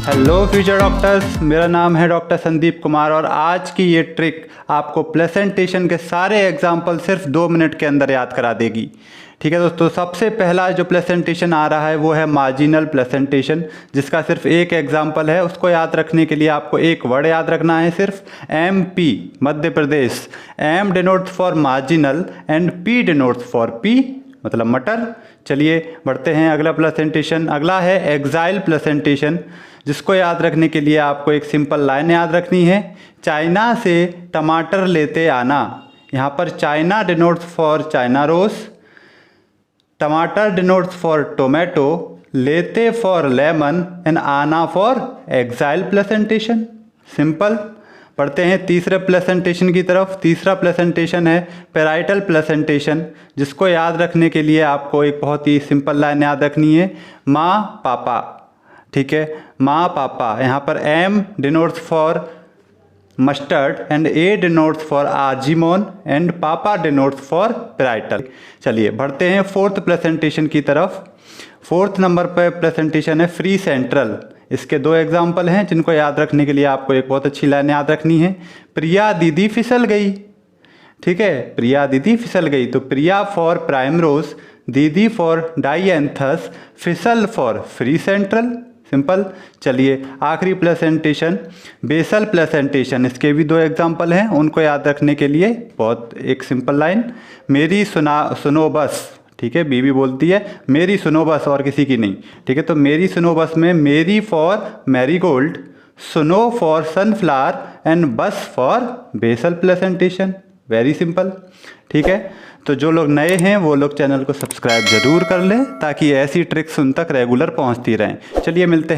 Hello future doctors, मेरा नाम है डॉक्टर संदीप कुमार और आज की ये ट्रिक आपको प्लेसेंटेशन के सारे एग्जाम्पल सिर्फ 2 मिनट के अंदर याद करा देगी। ठीक है दोस्तों, सबसे पहला जो प्लेसेंटेशन आ रहा है वो है मार्जिनल प्लेसेंटेशन, जिसका सिर्फ एक एग्जाम्पल है। उसको याद रखने के लिए आपको एक वर्ड याद रखना है, सिर्फ MP, Madhya Pradesh. M denotes for marginal and P denotes for P, मतलब मटर। चलिए बढ़ते हैं अगला प्लेसेंटेशन। अगला है एक्साइल प्लेसेंटेशन, जिसको याद रखने के लिए आपको एक सिंपल लाइन याद रखनी है, चाइना से टमाटर लेते आना। यहाँ पर चाइना डिनोट्स फॉर चाइना रोस, टमाटर डिनोट्स फॉर टोमेटो, लेते फॉर लेमन एंड आना फॉर एक्साइल प्लेसेंटेशन। सिंपल। पढ़ते हैं तीसरे प्लेसेंटेशन की तरफ। तीसरा प्लेसेंटेशन है पैराइटल प्लेसेंटेशन, जिसको याद रखने के लिए आपको एक बहुत ही सिंपल लाइन याद रखनी है, माँ पापा। ठीक है, माँ पापा। यहाँ पर M denotes for mustard and A denotes for argemone and पापा डिनोट्स फॉर पैराइटल। चलिए बढ़ते हैं फोर्थ प्लेसेंटेशन की तरफ। फोर्थ नंबर पर प्लेसेंटेशन है फ्री सेंट्रल। इसके 2 एग्जाम्पल हैं जिनको याद रखने के लिए आपको एक बहुत अच्छी लाइन याद रखनी है, प्रिया दीदी फिसल गई। ठीक है, प्रिया दीदी फिसल गई, तो प्रिया फॉर प्राइमरोज, दीदी फॉर डाइएंथस, फिसल फॉर फ्री सेंट्रल। सिंपल। चलिए आखिरी प्लेसेंटेशन बेसल प्लेसेंटेशन, इसके भी 2 एग्जाम्पल हैं। उनको याद रखने के लिए बहुत एक सिंपल लाइन, मेरी सुनो बस। ठीक है, बीबी बोलती है मेरी सुनो बस और किसी की नहीं। ठीक है, तो मेरी सुनो बस में मेरी फॉर मैरीगोल्ड, सुनो फॉर सनफ्लावर एंड बस for basal placentation. Very simple. ठीक है, तो जो लोग नए हैं वो लोग चैनल को सब्सक्राइब जरूर कर लें ताकि ऐसी ट्रिक्स उन तक रेगुलर पहुंचती रहें। चलिए मिलते हैं।